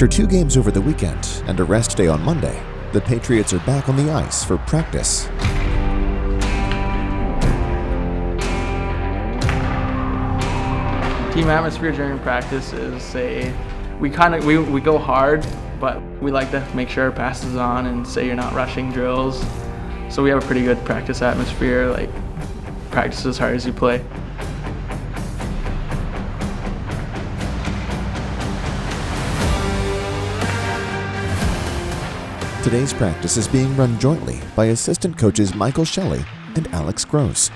After 2 games over the weekend and a rest day on Monday, the Patriots are back on the ice for practice. Team atmosphere during practice is we go hard, but we like to make sure our pass is on and say you're not rushing drills. So we have a pretty good practice atmosphere, like practice as hard as you play. Today's practice is being run jointly by assistant coaches Michael Shelley and Alex Gross.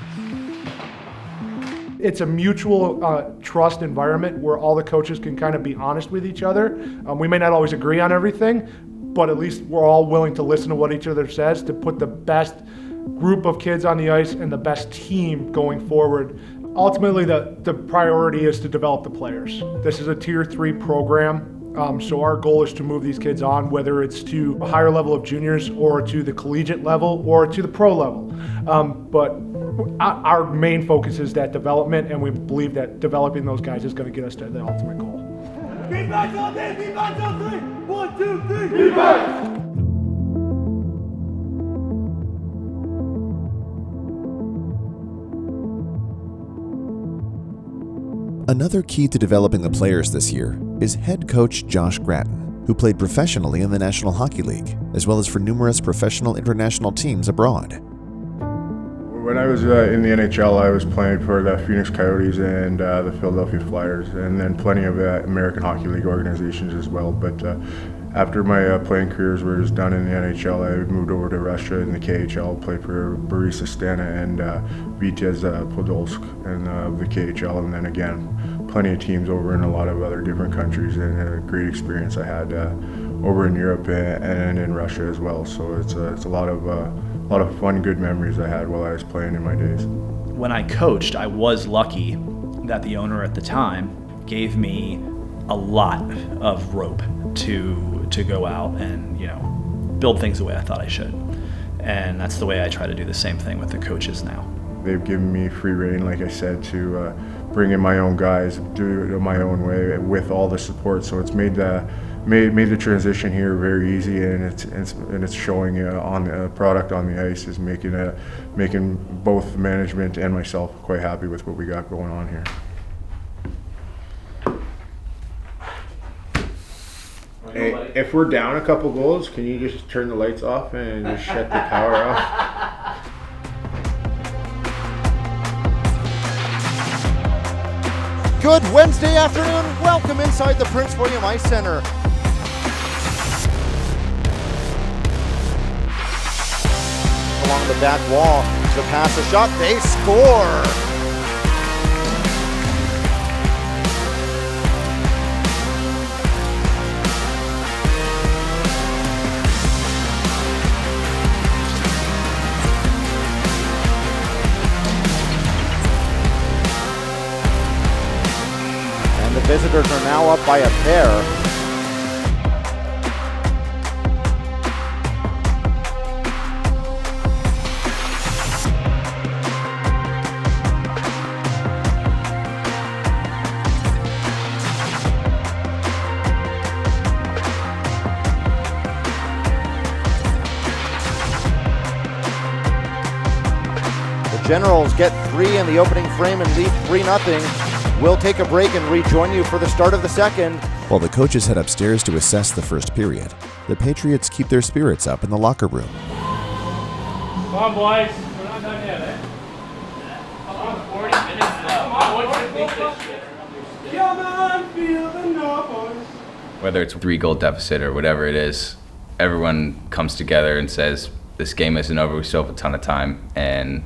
It's a mutual trust environment where all the coaches can kind of be honest with each other. We may not always agree on everything, but at least we're all willing to listen to what each other says to put the best group of kids on the ice and the best team going forward. Ultimately, the priority is to develop the players. This is a Tier 3 program. So our goal is to move these kids on, whether it's to a higher level of juniors or to the collegiate level or to the pro level. But our main focus is that development, and we believe that developing those guys is going to get us to the ultimate goal. Defense on day, defense on 3. 1, 2, 3. Defense! Another key to developing the players this year is head coach Josh Gratton, who played professionally in the National Hockey League, as well as for numerous professional international teams abroad. When I was in the NHL, I was playing for the Phoenix Coyotes and the Philadelphia Flyers, and then plenty of American Hockey League organizations as well. But after my playing careers was done in the NHL, I moved over to Russia in the KHL, played for Boris Astana and Vitez Podolsk in the KHL, and then again, plenty of teams over in a lot of other different countries, and a great experience I had over in Europe and in Russia as well. So it's a lot of fun, good memories I had while I was playing in my days. When I coached, I was lucky that the owner at the time gave me a lot of rope to go out and build things the way I thought I should. And that's the way I try to do the same thing with the coaches now. They've given me free rein, like I said, to bring in my own guys, do it my own way with all the support. So it's made the transition here very easy, and it's showing on the product on the ice is making both management and myself quite happy with what we got going on here. Hey, if we're down a couple goals, can you just turn the lights off and just shut the power off? Good Wednesday afternoon. Welcome inside the Prince William Ice Center. Along the back wall, the pass, a shot, they score. And the visitors are now up by a pair. Generals get 3 in the opening frame and lead 3-0. We'll take a break and rejoin you for the start of the second. While the coaches head upstairs to assess the first period, the Patriots keep their spirits up in the locker room. Come on, boys. We're not done yet, eh? Come on, 40 minutes now. Come on, what's your this shit? Come on, feel the noise. Whether it's a 3-goal deficit or whatever it is, everyone comes together and says, this game isn't over, we still have a ton of time, and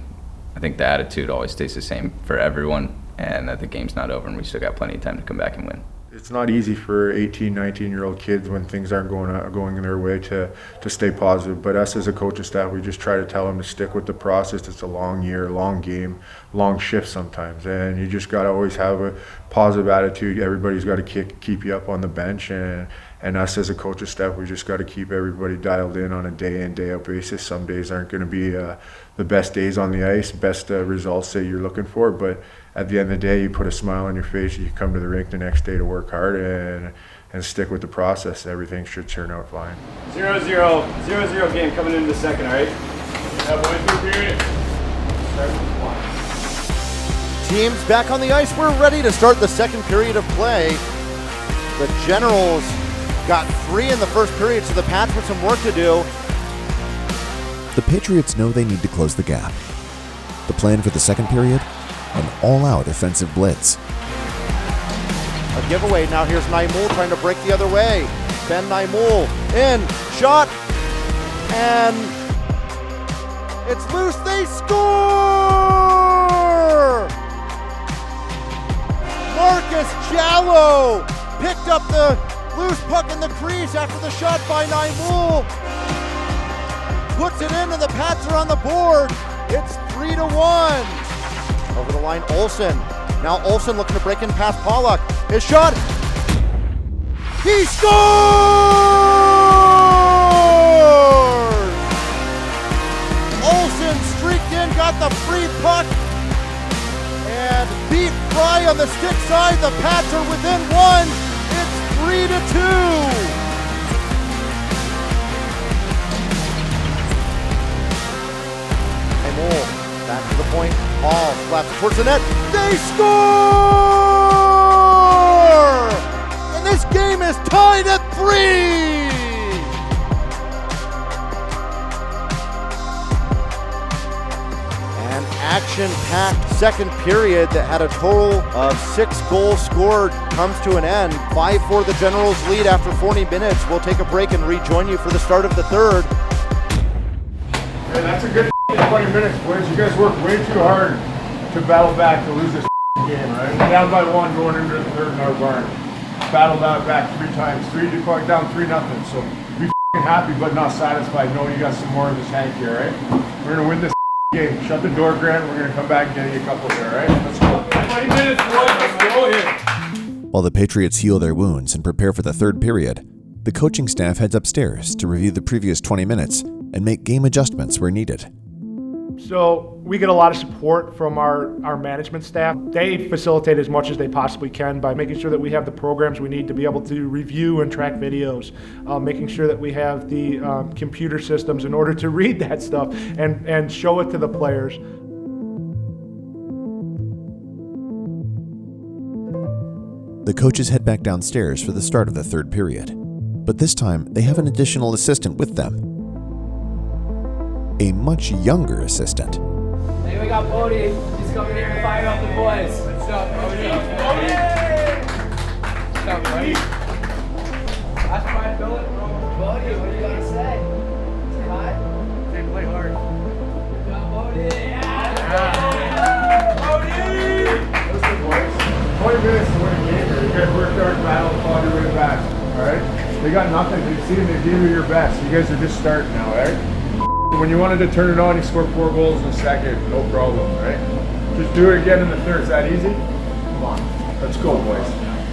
I think the attitude always stays the same for everyone, and that the game's not over and we still got plenty of time to come back and win. It's not easy for 18, 19-year-old kids when things aren't going their way to stay positive. But us as a coaching staff, we just try to tell them to stick with the process. It's a long year, long game, long shift sometimes, and you just got to always have a positive attitude. Everybody's got to keep you up on the bench, and us as a coaching staff, we just got to keep everybody dialed in on a day-in, day-out basis. Some days aren't going to be the best days on the ice, best results that you're looking for, but at the end of the day, you put a smile on your face, you come to the rink the next day to work hard, stick with the process, everything should turn out fine. 0-0 game coming into the second, all right? Yeah, boys, new period. Start with 1. Teams back on the ice. We're ready to start the second period of play. The Generals got 3 in the first period, so the Pats with some work to do. The Patriots know they need to close the gap. The plan for the second period? An all-out offensive blitz. A giveaway. Now here's Naimul trying to break the other way. Ben Naimul in, shot, and it's loose. They score! Marcus Jallow picked up the loose puck in the crease after the shot by Naimul. Puts it in and the Pats are on the board. It's 3-1. Over the line, Olsen. Now Olsen looking to break in past Pollock. His shot. He scores! Olsen streaked in, got the free puck, and beat Fry on the stick side. The Pats are within 1. It's 3-2. Back to the point. Hall slaps towards the net. They score! And this game is tied at 3! An action-packed second period that had a total of 6 goals scored comes to an end. 5-4 the Generals lead after 40 minutes. We'll take a break and rejoin you for the start of the third. Hey, that's a good 20 minutes, boys. You guys worked way too hard to battle back to lose this game, right? Down by 1 going into the third in our barn. Battled back 3 times. Down 3-0. So be happy but not satisfied. Know you got some more in the tank here, right? We're going to win this game. Shut the door, Grant. We're going to come back and get you a couple here, right? Let's go. 20 minutes, boys. Let's go here. While the Patriots heal their wounds and prepare for the third period, the coaching staff heads upstairs to review the previous 20 minutes and make game adjustments where needed. So we get a lot of support from our management staff. They facilitate as much as they possibly can by making sure that we have the programs we need to be able to review and track videos, making sure that we have the computer systems in order to read that stuff and show it to the players. The coaches head back downstairs for the start of the third period, but this time they have an additional assistant with them. A much younger assistant. Hey, we got Bodie. He's coming here to fire up the boys. What's up, Bodie? Bodie! What's up, buddy? That's my billet, bro. Bodie, what do you got to say? Say hi. They play hard. Good job, Bodie. Yeah! Bodie! Listen, boys. 20 minutes to win a game here. You guys worked hard, battled, fought your way back. Alright? They got nothing. They see they gave you your best. You guys are just starting now, alright? When you wanted to turn it on, you scored 4 goals in the second, no problem, right? Just do it again in the third. Is that easy? Come on, let's go, boys.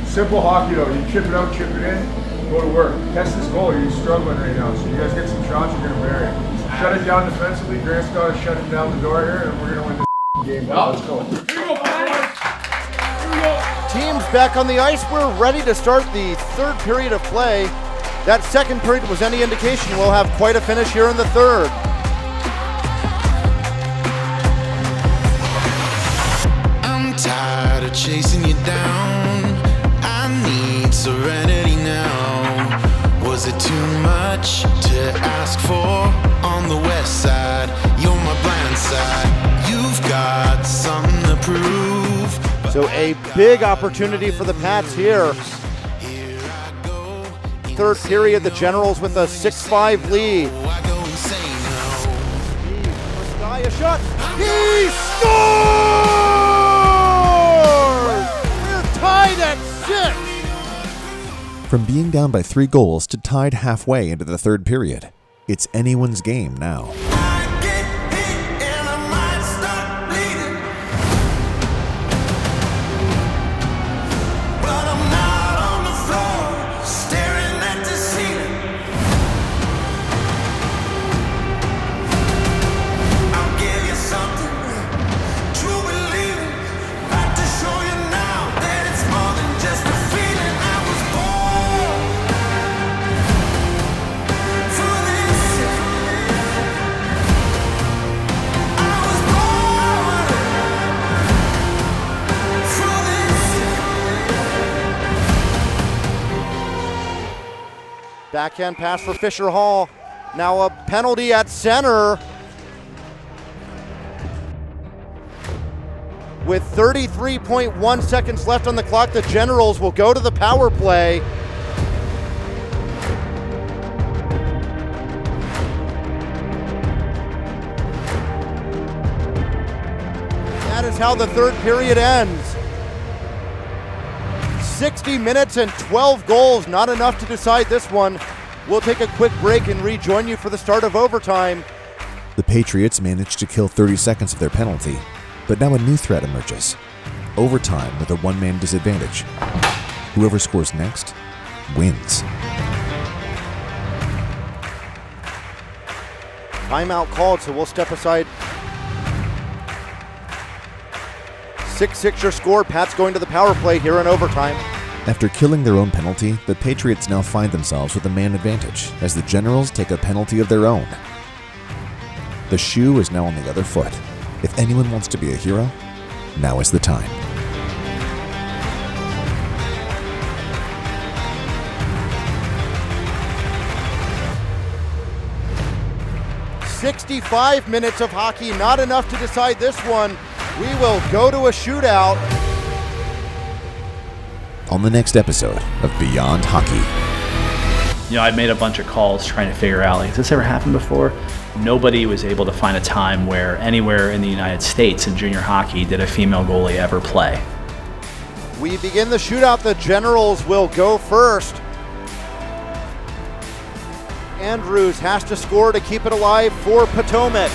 Simple hockey though. You chip it out, chip it in, go to work. Test this goal. You're struggling right now, so you guys get some shots, you're gonna bury it. Shut it down defensively. Grant's got to shut it down the door here, and we're gonna win this game. Let's go. Here we go, boys. Here we go. Teams back on the ice. We're ready to start the third period of play. That second period was any indication. We'll have quite a finish here in the third. Tired of chasing you down. I need serenity now. Was it too much to ask for? On the west side, you're my blind side. You've got something to prove. So a big opportunity for the Pats here. Third period, the Generals with a 6-5 lead. A shot. He scores! We're tied at 6. From being down by 3 goals to tied halfway into the third period, it's anyone's game now. Backhand pass for Fisher Hall. Now a penalty at center. With 33.1 seconds left on the clock, the Generals will go to the power play. That is how the third period ends. 60 minutes and 12 goals, not enough to decide this one. We'll take a quick break and rejoin you for the start of overtime. The Patriots managed to kill 30 seconds of their penalty, but now a new threat emerges. Overtime with a one-man disadvantage. Whoever scores next wins. Timeout called, so we'll step aside. 6-6 your score. Pat's going to the power play here in overtime. After killing their own penalty, the Patriots now find themselves with a man advantage as the Generals take a penalty of their own. The shoe is now on the other foot. If anyone wants to be a hero, now is the time. "65 minutes of hockey, not enough to decide this one. We will go to a shootout." On the next episode of Beyond Hockey. You know, I'd made a bunch of calls trying to figure out, like, has this ever happened before? Nobody was able to find a time where anywhere in the United States in junior hockey did a female goalie ever play. We begin the shootout. The Generals will go first. Andrews has to score to keep it alive for Potomac.